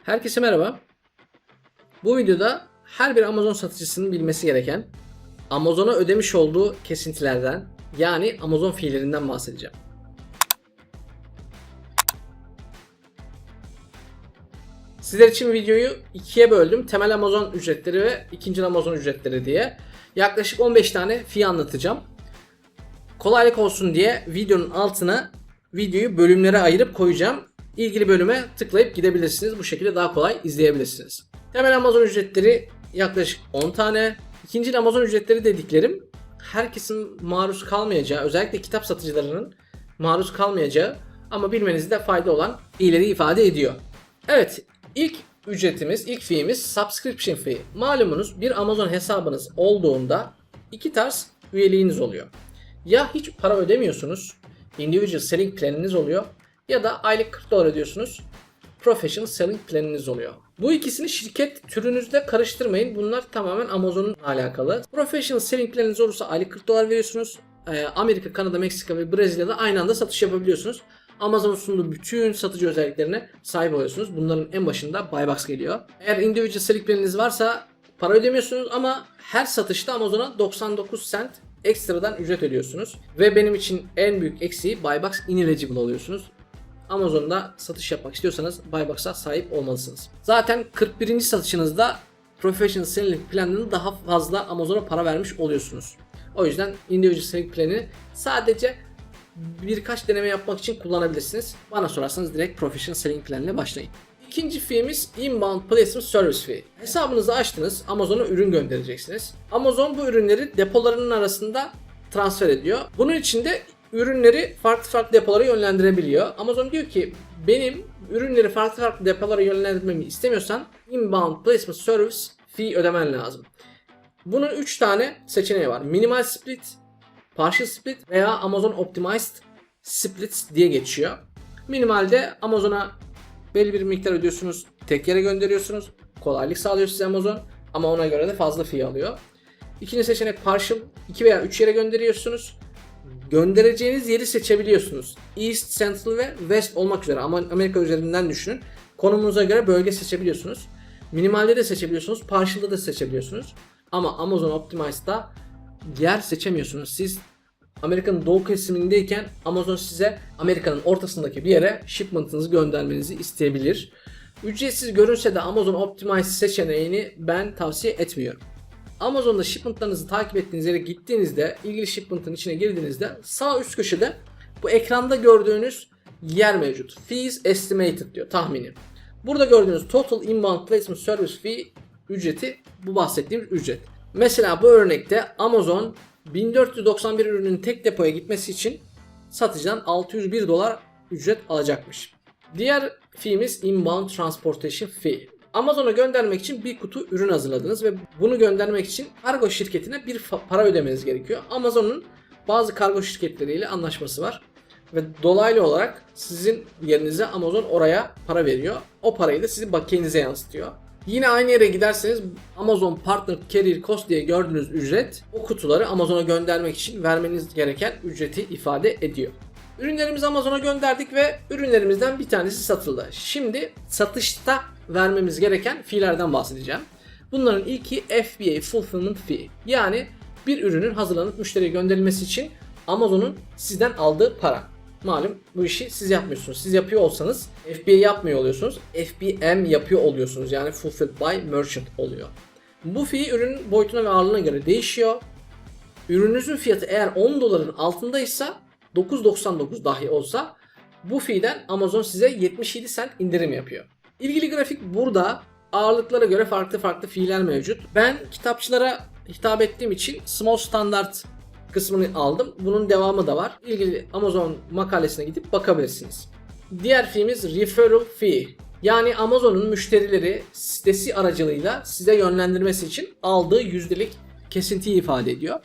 Herkese merhaba. Bu videoda her bir Amazon satıcısının bilmesi gereken Amazon'a ödemiş olduğu kesintilerden yani Amazon fiillerinden bahsedeceğim. Sizler için videoyu ikiye böldüm. Temel Amazon ücretleri ve ikinci Amazon ücretleri diye. Yaklaşık 15 tane fee anlatacağım. Kolaylık olsun diye videonun altına videoyu bölümlere ayırıp koyacağım. İlgili bölüme tıklayıp gidebilirsiniz. Bu şekilde daha kolay izleyebilirsiniz. Temel Amazon ücretleri yaklaşık 10 tane. İkinci Amazon ücretleri dediklerim herkesin maruz kalmayacağı, özellikle kitap satıcılarının maruz kalmayacağı ama bilmenizde fayda olan ileri ifade ediyor. Evet, ilk ücretimiz, ilk fee'miz subscription fee. Malumunuz bir Amazon hesabınız olduğunda iki tarz üyeliğiniz oluyor. Ya hiç para ödemiyorsunuz, individual selling planiniz oluyor ya da aylık 40 dolar ödüyorsunuz, professional selling planiniz oluyor. Bu ikisini şirket türünüzde karıştırmayın. Bunlar tamamen Amazon'un alakalı. Professional selling planiniz olursa aylık 40 dolar veriyorsunuz. Amerika, Kanada, Meksika ve Brezilya'da aynı anda satış yapabiliyorsunuz. Amazon'un sunduğu bütün satıcı özelliklerine sahip oluyorsunuz. Bunların en başında Buy Box geliyor. Eğer individual selling planiniz varsa para ödemiyorsunuz ama her satışta Amazon'a 99 cent ekstradan ücret ödüyorsunuz. Ve benim için en büyük eksiği Buy Box ineligible oluyorsunuz. Amazon'da satış yapmak istiyorsanız Buy Box'a sahip olmalısınız. Zaten 41. satışınızda Professional Selling Plan'ını daha fazla Amazon'a para vermiş oluyorsunuz. O yüzden Individual Selling Plan'i sadece birkaç deneme yapmak için kullanabilirsiniz. Bana sorarsanız direkt Professional Selling Plan ile başlayın. İkinci fee'miz Inbound Placement Service Fee. Hesabınızı açtınız, Amazon'a ürün göndereceksiniz. Amazon bu ürünleri depolarının arasında transfer ediyor. Bunun için de ürünleri farklı depolara yönlendirebiliyor. Amazon diyor ki benim ürünleri farklı depolara yönlendirmemi istemiyorsan Inbound Placement Service Fee ödemen lazım. Bunun 3 tane seçeneği var. Minimal Split, Partial Split veya Amazon Optimized Splits diye geçiyor. Minimalde Amazon'a belli bir miktar ödüyorsunuz, tek yere gönderiyorsunuz. Kolaylık sağlıyor size Amazon ama ona göre de fazla fee alıyor. İkinci seçenek Partial, 2 veya 3 yere gönderiyorsunuz. Göndereceğiniz yeri seçebiliyorsunuz. East, Central ve West olmak üzere ama Amerika üzerinden düşünün. Konumunuza göre bölge seçebiliyorsunuz. Minimalde de seçebiliyorsunuz, Partial'da da seçebiliyorsunuz. Ama Amazon Optimized'da yer seçemiyorsunuz. Siz Amerika'nın doğu kesimindeyken Amazon size Amerika'nın ortasındaki bir yere shipment'ınızı göndermenizi isteyebilir. Ücretsiz görünse de Amazon Optimized seçeneğini ben tavsiye etmiyorum. Amazon'da shipment'larınızı takip ettiğiniz yere gittiğinizde, ilgili shipment'ın içine girdiğinizde sağ üst köşede bu ekranda gördüğünüz yer mevcut. Fees estimated diyor, tahmini. Burada gördüğünüz Total Inbound Placement Service Fee ücreti bu bahsettiğimiz ücret. Mesela bu örnekte Amazon 1491 ürünün tek depoya gitmesi için satıcıdan 601 dolar ücret alacakmış. Diğer fee'miz Inbound Transportation Fee. Amazon'a göndermek için bir kutu ürün hazırladınız ve bunu göndermek için kargo şirketine bir para ödemeniz gerekiyor. Amazon'un bazı kargo şirketleriyle anlaşması var ve dolaylı olarak sizin yerinize Amazon oraya para veriyor. O parayı da sizin bakiyenize yansıtıyor. Yine aynı yere giderseniz Amazon Partner Carrier Cost diye gördüğünüz ücret o kutuları Amazon'a göndermek için vermeniz gereken ücreti ifade ediyor. Ürünlerimizi Amazon'a gönderdik ve ürünlerimizden bir tanesi satıldı. Şimdi satışta vermemiz gereken fee'lerden bahsedeceğim. Bunların ilki FBA Fulfillment Fee. Yani bir ürünün hazırlanıp müşteriye gönderilmesi için Amazon'un sizden aldığı para. Malum bu işi siz yapmıyorsunuz. Siz yapıyor olsanız FBA yapmıyor oluyorsunuz. FBM yapıyor oluyorsunuz. Yani Fulfilled by Merchant oluyor. Bu fee ürünün boyutuna ve ağırlığına göre değişiyor. Ürününüzün fiyatı eğer 10 doların altındaysa 9.99 dahi olsa bu fee'den Amazon size 77 cent indirim yapıyor. İlgili grafik burada. Ağırlıklara göre farklı fee'ler mevcut. Ben kitapçılara hitap ettiğim için Small Standard kısmını aldım. Bunun devamı da var. İlgili Amazon makalesine gidip bakabilirsiniz. Diğer fee'miz Referral Fee. Yani Amazon'un müşterileri sitesi aracılığıyla size yönlendirmesi için aldığı yüzdelik kesintiyi ifade ediyor.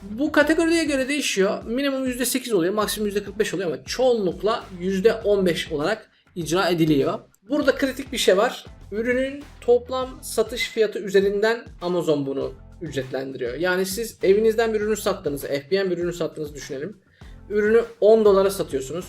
Bu kategoriye göre değişiyor. Minimum %8 oluyor, maksimum %45 oluyor ama çoğunlukla %15 olarak icra ediliyor. Burada kritik bir şey var. Ürünün toplam satış fiyatı üzerinden Amazon bunu ücretlendiriyor. Yani siz evinizden bir ürünü sattığınızı, FBM bir ürünü sattığınızı düşünelim. Ürünü 10 dolara satıyorsunuz.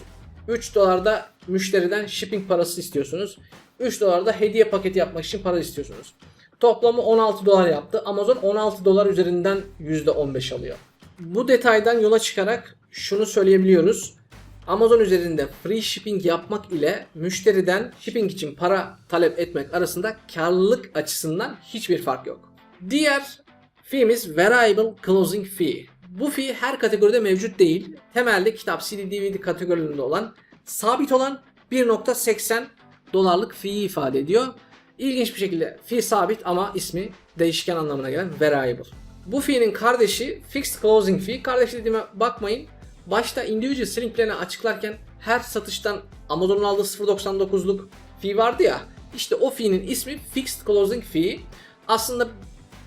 3 dolarda müşteriden shipping parası istiyorsunuz. 3 dolar da hediye paketi yapmak için para istiyorsunuz. Toplamı 16 dolar yaptı. Amazon 16 dolar üzerinden %15 alıyor. Bu detaydan yola çıkarak şunu söyleyebiliyoruz. Amazon üzerinde free shipping yapmak ile müşteriden shipping için para talep etmek arasında karlılık açısından hiçbir fark yok. Diğer fee'miz Variable Closing Fee. Bu fee her kategoride mevcut değil. Temelde kitap, CD, DVD kategorilerinde olan, sabit olan 1.80 dolarlık fee'yi ifade ediyor. İlginç bir şekilde fee sabit ama ismi değişken anlamına gelen variable. Bu fee'nin kardeşi Fixed Closing Fee. Kardeş dediğime bakmayın. Başta Individual Selling Plan'ı açıklarken her satıştan Amazon'un aldığı 0.99'luk fee vardı ya. İşte o fee'nin ismi Fixed Closing Fee. Aslında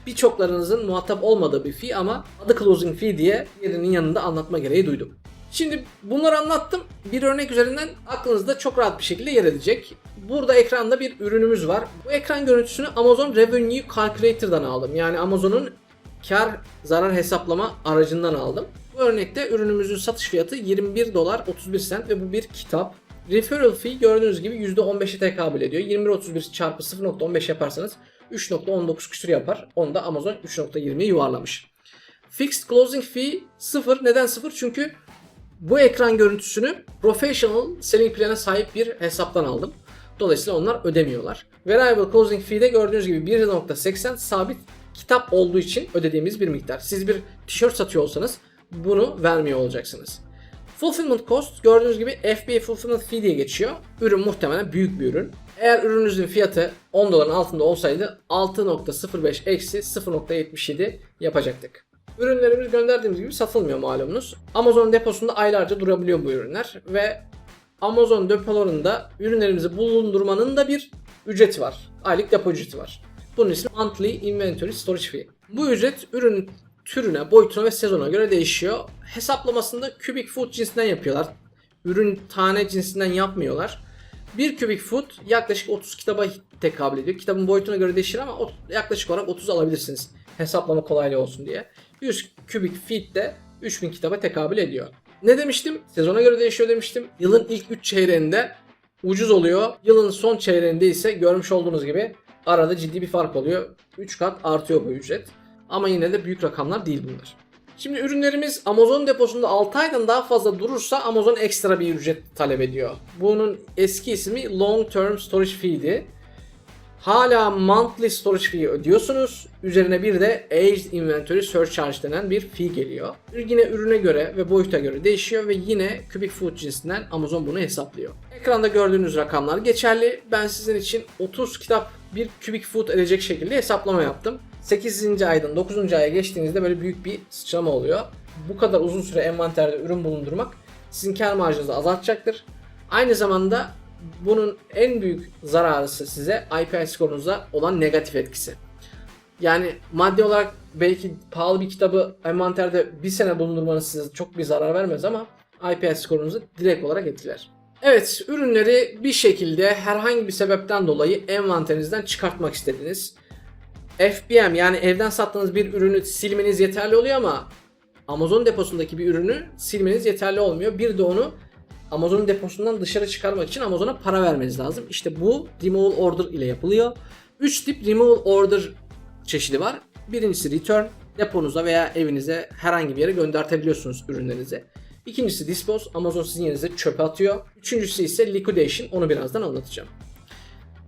birçoklarınızın muhatap olmadığı bir fee ama adı Closing Fee diye yerinin yanında anlatma gereği duydum. Şimdi bunları anlattım. Bir örnek üzerinden aklınızda çok rahat bir şekilde yer edecek. Burada ekranda bir ürünümüz var. Bu ekran görüntüsünü Amazon Revenue Calculator'dan aldım. Yani Amazon'un kar zarar hesaplama aracından aldım. Bu örnekte ürünümüzün satış fiyatı 21 dolar 31 sent ve bu bir kitap. Referral fee gördüğünüz gibi %15'e tekabül ediyor. 21.31 çarpı 0.15 yaparsanız 3.19 küsur yapar. Onu da Amazon 3.20'ye yuvarlamış. Fixed Closing Fee 0. Neden 0? Çünkü bu ekran görüntüsünü Professional Selling Plan'a sahip bir hesaptan aldım. Dolayısıyla onlar ödemiyorlar. Variable Closing Fee'de gördüğünüz gibi 1.80 sabit kitap olduğu için ödediğimiz bir miktar. Siz bir tişört satıyor olsanız bunu vermiyor olacaksınız. Fulfillment Cost gördüğünüz gibi FBA Fulfillment Fee diye geçiyor. Ürün muhtemelen büyük bir ürün. Eğer ürününüzün fiyatı 10 doların altında olsaydı 6.05 eksi 0.77 yapacaktık. Ürünlerimiz gönderdiğimiz gibi satılmıyor malumunuz. Amazon deposunda aylarca durabiliyor bu ürünler ve Amazon depolarında ürünlerimizi bulundurmanın da bir ücreti var. Aylık depo ücreti var. Bunun ismi Monthly Inventory Storage Fee. Bu ücret ürünün türüne, boyutuna ve sezona göre değişiyor. Hesaplamasında cubic foot cinsinden yapıyorlar. Ürün tane cinsinden yapmıyorlar. Bir cubic foot yaklaşık 30 kitaba tekabül ediyor. Kitabın boyutuna göre değişir ama yaklaşık olarak 30 alabilirsiniz. Hesaplama kolaylığı olsun diye. 100 cubic feet de 3000 kitaba tekabül ediyor. Ne demiştim? Sezona göre değişiyor demiştim. Yılın ilk 3 çeyreğinde ucuz oluyor. Yılın son çeyreğinde ise görmüş olduğunuz gibi arada ciddi bir fark oluyor. 3 kat artıyor bu ücret. Ama yine de büyük rakamlar değil bunlar. Şimdi ürünlerimiz Amazon deposunda 6 aydan daha fazla durursa Amazon ekstra bir ücret talep ediyor. Bunun eski ismi Long Term Storage Fee'di. Hala Monthly Storage Fee ödüyorsunuz. Üzerine bir de Aged Inventory Surcharge denen bir fee geliyor. Yine ürüne göre ve boyuta göre değişiyor ve yine Cubic Foot cinsinden Amazon bunu hesaplıyor. Ekranda gördüğünüz rakamlar geçerli. Ben sizin için 30 kitap bir Cubic Foot edecek şekilde hesaplama yaptım. 8. aydan 9. aya geçtiğinizde böyle büyük bir sıçrama oluyor. Bu kadar uzun süre envanterde ürün bulundurmak sizin kar marjınızı azaltacaktır. Aynı zamanda bunun en büyük zararısı size IPI skorunuza olan negatif etkisi. Yani maddi olarak belki pahalı bir kitabı envanterde bir sene bulundurmanız size çok bir zarar vermez ama IPI skorunuzu direkt olarak etkiler. Evet, ürünleri bir şekilde herhangi bir sebepten dolayı envanterinizden çıkartmak istediniz. FBM yani evden sattığınız bir ürünü silmeniz yeterli oluyor ama Amazon deposundaki bir ürünü silmeniz yeterli olmuyor. Bir de onu Amazon deposundan dışarı çıkarmak için Amazon'a para vermeniz lazım. İşte bu Removal Order ile yapılıyor. 3 tip Removal Order çeşidi var. Birincisi Return. Deponuza veya evinize herhangi bir yere göndertebiliyorsunuz ürünlerinizi. İkincisi Dispose. Amazon sizin yerinize çöpe atıyor. Üçüncüsü ise Liquidation. Onu birazdan anlatacağım.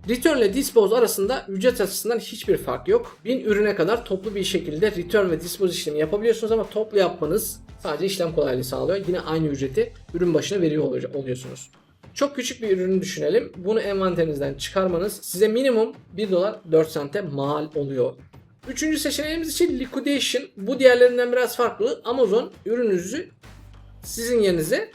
Return ile Dispose arasında ücret açısından hiçbir fark yok. 1000 ürüne kadar toplu bir şekilde Return ve Dispose işlemi yapabiliyorsunuz ama toplu yapmanız sadece işlem kolaylığı sağlıyor. Yine aynı ücreti ürün başına veriyor oluyorsunuz. Çok küçük bir ürünü düşünelim. Bunu envanterinizden çıkarmanız size minimum 1 dolar 4 sente mal oluyor. Üçüncü seçeneğimiz için Liquidation. Bu diğerlerinden biraz farklı. Amazon ürününüzü sizin yerinize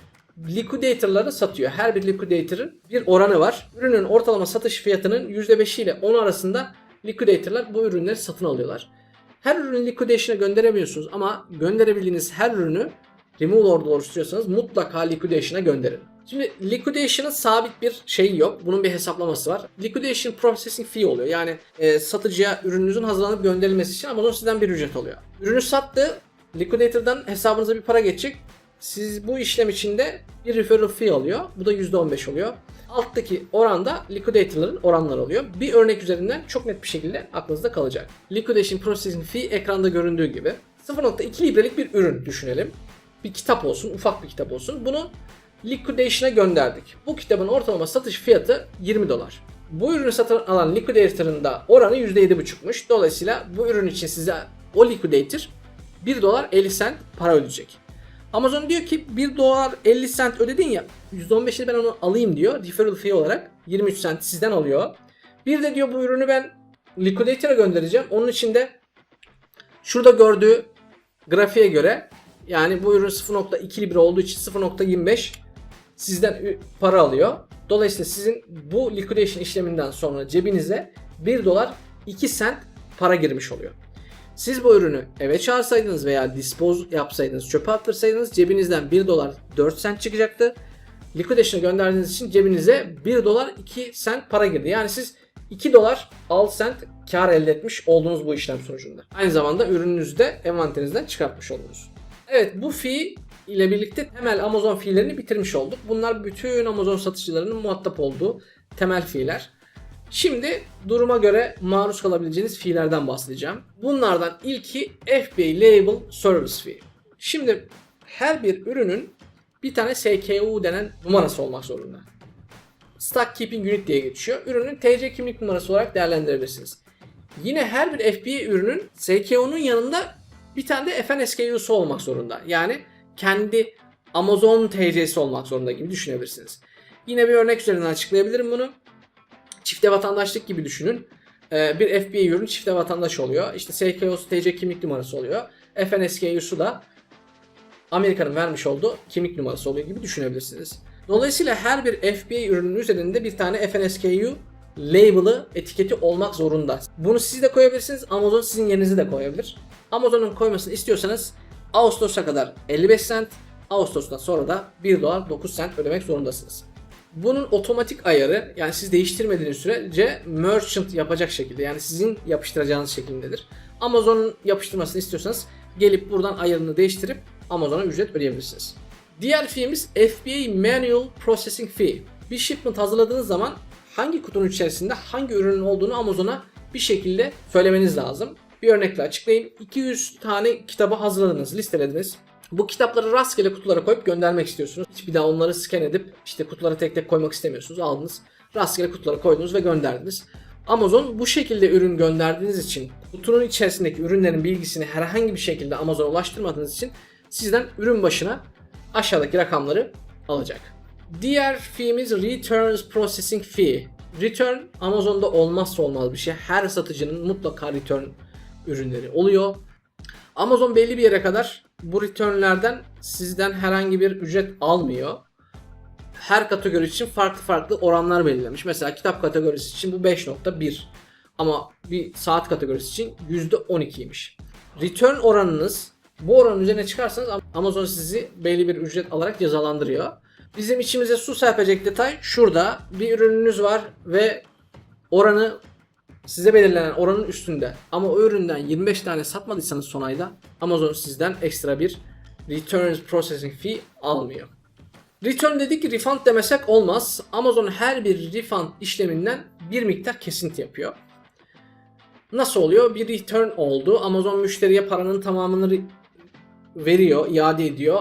liquidator'ları satıyor. Her bir liquidator'ın bir oranı var. Ürünün ortalama satış fiyatının %5 ile 10 arasında liquidator'lar bu ürünleri satın alıyorlar. Her ürünü liquidation'a gönderemiyorsunuz ama gönderebildiğiniz her ürünü removal order oluşturuyorsanız mutlaka liquidation'a gönderin. Şimdi liquidation'ın sabit bir şeyi yok. Bunun bir hesaplaması var. Liquidation processing fee oluyor. Yani satıcıya ürününüzün hazırlanıp gönderilmesi için Amazon sizden bir ücret alıyor. Ürünü sattı. Liquidator'dan hesabınıza bir para geçecek. Siz bu işlem içinde bir referral fee alıyor. Bu da %15 oluyor. Alttaki oranda liquidator'ların oranları oluyor. Bir örnek üzerinden çok net bir şekilde aklınızda kalacak. Liquidation processing fee ekranda göründüğü gibi 0.2 librelik bir ürün düşünelim. Bir kitap olsun, ufak bir kitap olsun. Bunu liquidation'a gönderdik. Bu kitabın ortalama satış fiyatı $20. Bu ürünü satın alan liquidator'ın da oranı %7.5'muş. Dolayısıyla bu ürün için size o liquidator $1.50 para ödeyecek. Amazon diyor ki $1.50 ödedin ya, %15'ini ben onu alayım diyor. Referral fee olarak 23 cent sizden alıyor. Bir de diyor bu ürünü ben liquidator'a göndereceğim. Onun için de şurada gördüğü grafiğe göre, yani bu ürün 0.2 libre olduğu için 0.25 sizden para alıyor. Dolayısıyla sizin bu liquidation işleminden sonra cebinize $1.02 para girmiş oluyor. Siz bu ürünü eve çağırsaydınız veya dispose yapsaydınız, çöpe attırsaydınız cebinizden $1.04 çıkacaktı. Liquidation'a gönderdiğiniz için cebinize $1.02 para girdi. Yani siz $2.06 kar elde etmiş oldunuz bu işlem sonucunda. Aynı zamanda ürününüzü de envanterinizden çıkartmış oldunuz. Evet, bu fee ile birlikte temel Amazon fee'lerini bitirmiş olduk. Bunlar bütün Amazon satıcılarının muhatap olduğu temel fee'ler. Şimdi duruma göre maruz kalabileceğiniz fee'lerden bahsedeceğim. Bunlardan ilki FBA Label Service Fee. Şimdi her bir ürünün bir tane SKU denen numarası olmak zorunda. Stock Keeping Unit diye geçiyor. Ürünün TC kimlik numarası olarak değerlendirebilirsiniz. Yine her bir FBA ürünün SKU'nun yanında bir tane de FNSKU'su olmak zorunda. Yani kendi Amazon TC'si olmak zorunda gibi düşünebilirsiniz. Yine bir örnek üzerinden açıklayabilirim bunu. Çifte vatandaşlık gibi düşünün. Bir FBA ürün çifte vatandaş oluyor. İşte SKU'su TC kimlik numarası oluyor. FNSKU'su da Amerika'nın vermiş olduğu kimlik numarası oluyor gibi düşünebilirsiniz. Dolayısıyla her bir FBA ürünün üzerinde bir tane FNSKU label'ı, etiketi olmak zorunda. Bunu siz de koyabilirsiniz. Amazon sizin yerinize de koyabilir. Amazon'un koymasını istiyorsanız Ağustos'a kadar 55 cent, Ağustos'tan sonra da $1.09 ödemek zorundasınız. Bunun otomatik ayarı, yani siz değiştirmediğiniz sürece merchant yapacak şekilde, yani sizin yapıştıracağınız şeklindedir. Amazon'un yapıştırmasını istiyorsanız gelip buradan ayarını değiştirip Amazon'a ücret ödeyebilirsiniz. Diğer fee'miz FBA Manual Processing Fee. Bir shipment hazırladığınız zaman hangi kutunun içerisinde hangi ürünün olduğunu Amazon'a bir şekilde söylemeniz lazım. Bir örnekle açıklayayım. 200 tane kitabı hazırladınız, listelediniz. Bu kitapları rastgele kutulara koyup göndermek istiyorsunuz. Hiç daha onları scan edip işte kutulara tek tek koymak istemiyorsunuz. Aldınız, rastgele kutulara koydunuz ve gönderdiniz. Amazon bu şekilde ürün gönderdiğiniz için, kutunun içerisindeki ürünlerin bilgisini herhangi bir şekilde Amazon'a ulaştırmadığınız için sizden ürün başına aşağıdaki rakamları alacak. Diğer fee'miz Returns Processing Fee. Return Amazon'da olmazsa olmaz bir şey. Her satıcının mutlaka return ürünleri oluyor. Amazon belli bir yere kadar bu returnlerden sizden herhangi bir ücret almıyor. Her kategori için farklı oranlar belirlemiş. Mesela kitap kategorisi için bu 5.1 ama bir saat kategorisi için %12'ymiş. Return oranınız, bu oranın üzerine çıkarsanız Amazon sizi belli bir ücret alarak cezalandırıyor. Bizim içimize su serpecek detay şurada. Bir ürününüz var ve oranı size belirlenen oranın üstünde. Ama o üründen 25 tane satmadıysanız son ayda Amazon sizden ekstra bir Returns Processing Fee almıyor. Return dedik ki refund demesek olmaz. Amazon her bir refund işleminden bir miktar kesinti yapıyor. Nasıl oluyor? Bir return oldu. Amazon müşteriye paranın tamamını veriyor, iade ediyor.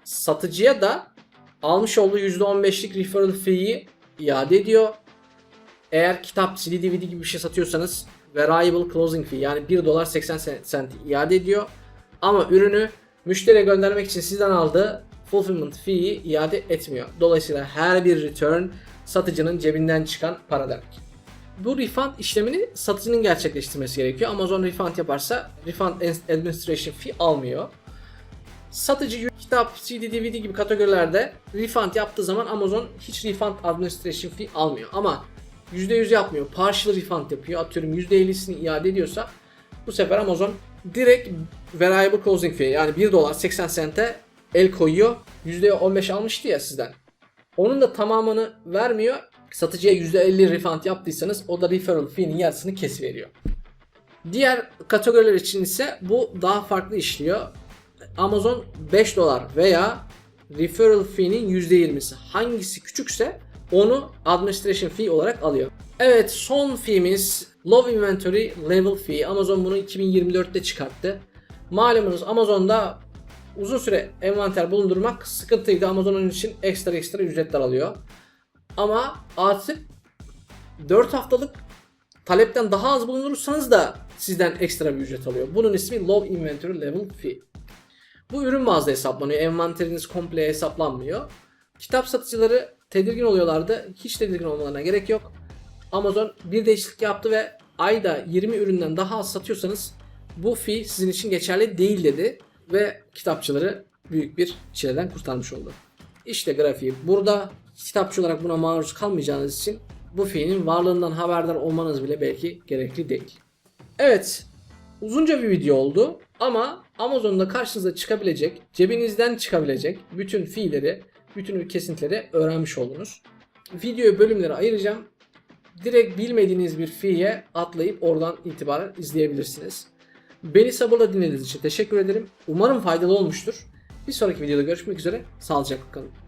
Satıcıya da almış olduğu %15'lik referral fee'yi iade ediyor. Eğer kitap, CD, DVD gibi bir şey satıyorsanız variable closing fee, yani $1.80 iade ediyor. Ama ürünü müşteriye göndermek için sizden aldığı fulfillment fee'yi iade etmiyor. Dolayısıyla her bir return satıcının cebinden çıkan para demek. Bu refund işlemini satıcının gerçekleştirmesi gerekiyor. Amazon refund yaparsa refund administration fee almıyor. Satıcı kitap, CD, DVD gibi kategorilerde refund yaptığı zaman Amazon hiç refund administration fee almıyor. Ama %100 yapmıyor. Partial refund yapıyor. Atıyorum %50'sini iade ediyorsa bu sefer Amazon direkt variable closing fee, yani $1.80'e el koyuyor. %15 almıştı ya sizden. Onun da tamamını vermiyor. Satıcıya %50 refund yaptıysanız o da referral fee'nin yarısını kesiveriyor. Diğer kategoriler için ise bu daha farklı işliyor. Amazon $5 veya referral fee'nin %20'si. Hangisi küçükse onu administration fee olarak alıyor. Evet, son fee'miz Low Inventory Level Fee. Amazon bunu 2024'te çıkarttı. Malumunuz Amazon'da uzun süre envanter bulundurmak sıkıntıydı. Amazon onun için ekstra ücretler alıyor. Ama artık 4 haftalık talepten daha az bulundurursanız da sizden ekstra bir ücret alıyor. Bunun ismi Low Inventory Level Fee. Bu ürün bazlı hesaplanıyor. Envanteriniz komple hesaplanmıyor. Kitap satıcıları tedirgin oluyorlardı. Hiç tedirgin olmalarına gerek yok. Amazon bir değişiklik yaptı ve ayda 20 üründen daha az satıyorsanız bu fee sizin için geçerli değil dedi ve kitapçıları büyük bir çileden kurtarmış oldu. İşte grafiği burada. Kitapçı olarak buna maruz kalmayacağınız için bu fee'nin varlığından haberdar olmanız bile belki gerekli değil. Evet, uzunca bir video oldu ama Amazon'da karşınıza çıkabilecek, cebinizden çıkabilecek bütün fee'leri, bütün kesintileri öğrenmiş oldunuz. Videoyu bölümlere ayıracağım. Direkt bilmediğiniz bir fee'ye atlayıp oradan itibaren izleyebilirsiniz. Beni sabırla dinlediğiniz için teşekkür ederim. Umarım faydalı olmuştur. Bir sonraki videoda görüşmek üzere. Sağlıcakla kalın.